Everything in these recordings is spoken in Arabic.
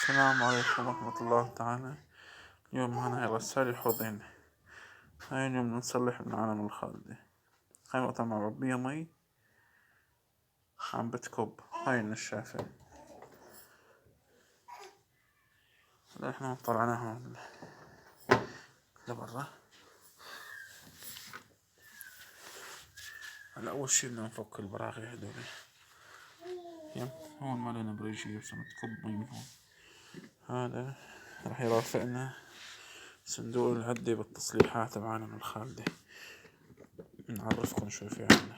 السلام عليكم ورحمة الله تعالى. اليوم معنا هاي الغسالة حوضين. هاي اليوم بدنا نصلح من عالم الخالدة. هاي وقتها معبية مي عم بتكب. هاي النشافة. هلا احنا طلعناها لبرا. هلا أول شي بدنا نفك البراغي هدول. يم هون ما لنا بريجي بس عم تكب مي من هون. هذا راح يرافقنا صندوق العدة بالتصليحات تبع عالم الخالدة. نعرفكم شوي في عنا.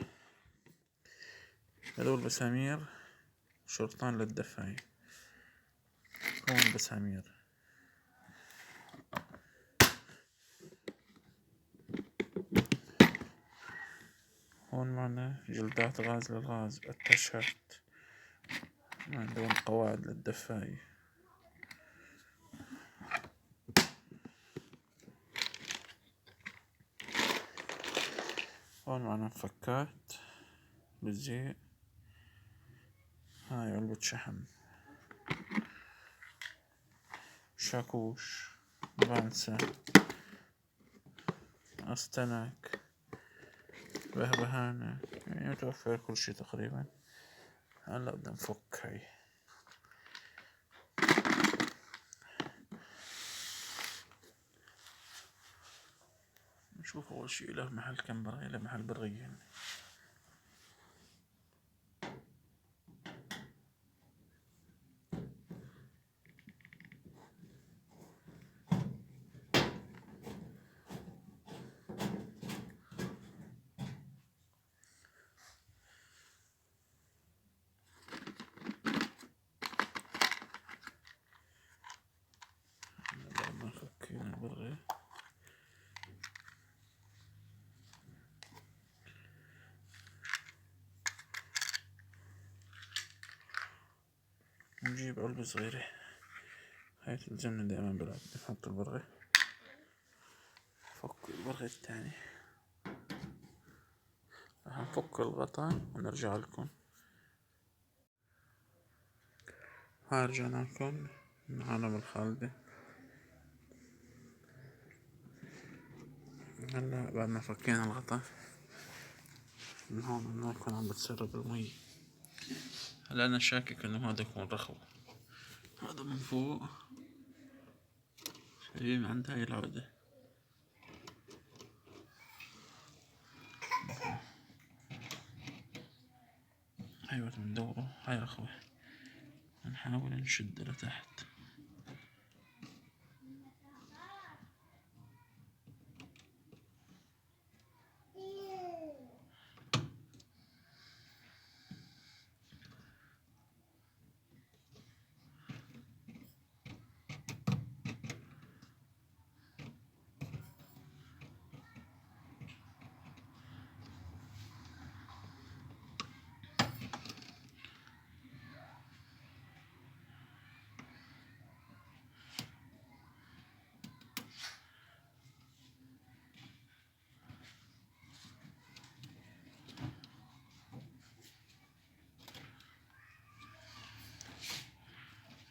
هدول بسامير شرطان للدفاية. هون بسامير. هون معنا جلدات غاز للغاز التشهت. عندهم قواعد للدفاية. هون معنا مفكات بالزيت. هاي علبة شحم، شاكوش، بانسة، أستنك، بهبهانة، يعني متوفر كل شي تقريبا. هلا بدنا نفك هاي. نشوف أول شي له محل كمبرة له محل برغيين. بعد ما فكينا البرغي نجيب علبة صغيرة. هاي تلزمنا دائما بالعدة. نحط البرغي، نفك البرغي التاني، راح نفك الغطا ونرجع لكم. هاي رجعنا لكم من عالم الخالدة. هلا بعد ما فكينا الغطا من هون النار كان عم بتسرب المي. هلا أنا شاكك إنه هذا يكون رخو. هذا من فوق جاي من عند هاي العقدة. أيوة بندوره. هاي رخوة. نحاول نشد لتحت.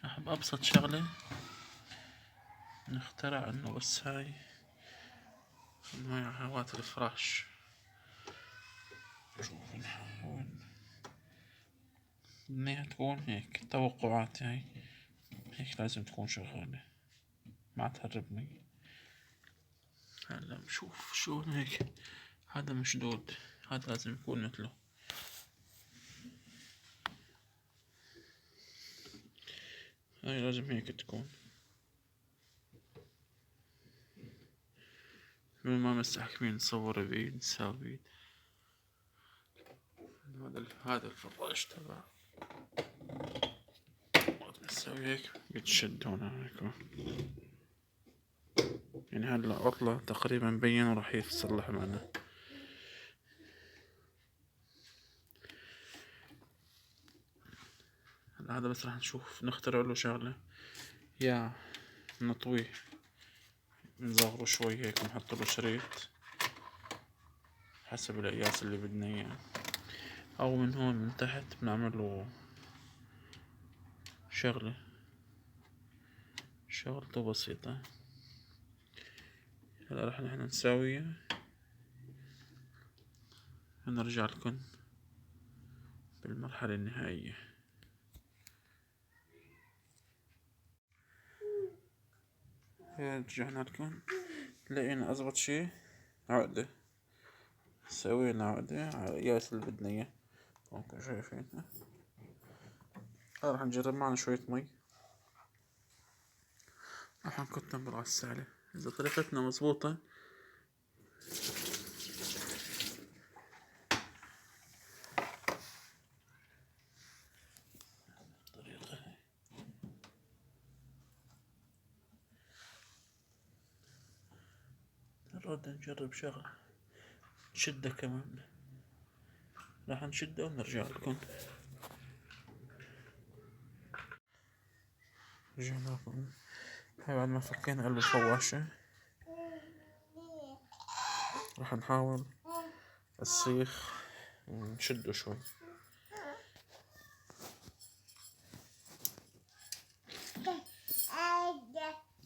أحب أبسط شغلة نخترع إنه بس هاي هوات الفراش. شوف نحاول إنها تكون هيك توقعاتي. هاي هيك لازم تكون شغالة ما تهربني. هلا نشوف شو هيك. هذا مشدود. هذا لازم يكون مثله. هاي لازم هيك تكون. ما مستحكمين نصور بإيد نساوي بإيد. هذا الفراش تبع نسوي هيك بتشد هون هيك. يعني هلا عطلة تقريبا مبين وراح يتصلح معنا. هلا هذا بس راح نشوف نخترع له شغلة. يا نطويه نصغره شوي هيك ونحط له شريط حسب القياس اللي بدنا اياه. او من هون من تحت بنعمل له شغلة شغلته بسيطة. هلا راح نحن نساويها ونرجع لكم بالمرحلة النهائية. رجعنا لكم، لقينا أزبط شي عقدة، سوينا عقدة على القياس اللي بدنا إياه ممكن شايفينها. راح نجرب معنا شوية مي، راح نكتم بالغسالة. إذا طريقتنا مظبوطة نرد نجرب شغلة نشدها كمان، راح نشدها ونرجع لكم. رجعنا لكم هاي بعد ما فكينا قلب الفواشة. راح نحاول السيخ نشده شوي.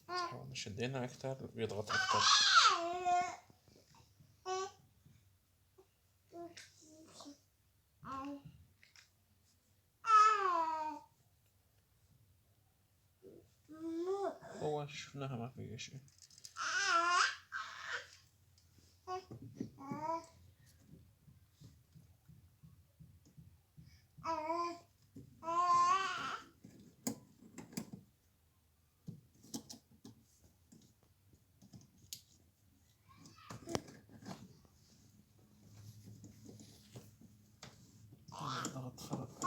حاول شدينا أكتر بيضغط أكتر. هو شفناها ما في شيء. ضغط فرق.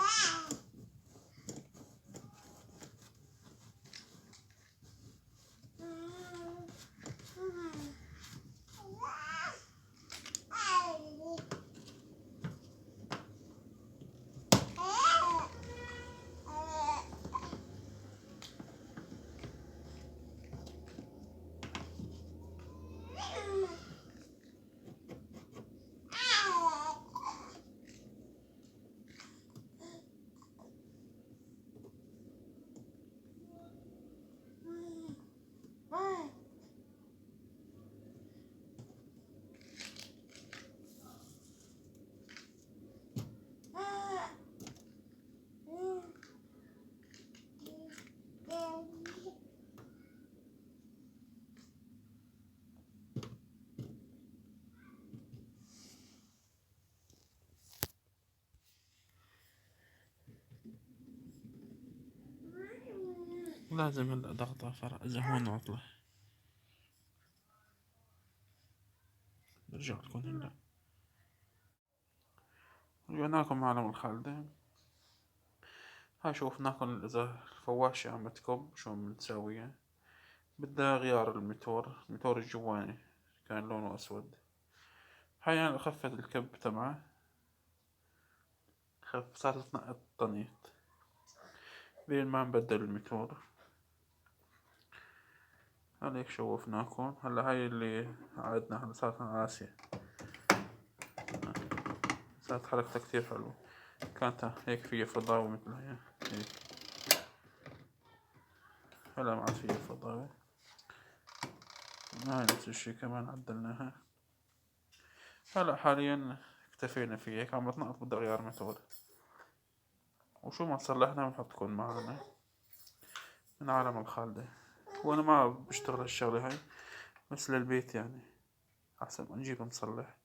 لازم هلا ضغطة فرق إذا هون عطلة. برجع لكم هلا. رجعنا لكم معلم الخالدة. هاي شوفناكم إذا الفواشة عم تكب شو بنساويها. بدها غيار الموتور الجواني كان لونه أسود. حاليا خفت الكب تبعه، صارت تنقط طنيت بين ما نبدل الموتور. هيك شوفناكم. هلا هاي اللي عادنا هلا صارت عاسية، صارت حركتها كتير حلوة. كانت هيك فيها فضاوة مثل هيك. هلا ما عاد فيها فضاوة. هاي نفس الشي كمان عدلناها. هلا حاليا اكتفينا فيه هيك عم بتنقط بدها غيار موتور. وشو ما تصلحنا بنحطكم معنا من عالم الخالدة. وانا ما بشتغل هالشغلة هاي بس للبيت يعني، احسن ما نجيب نصلح.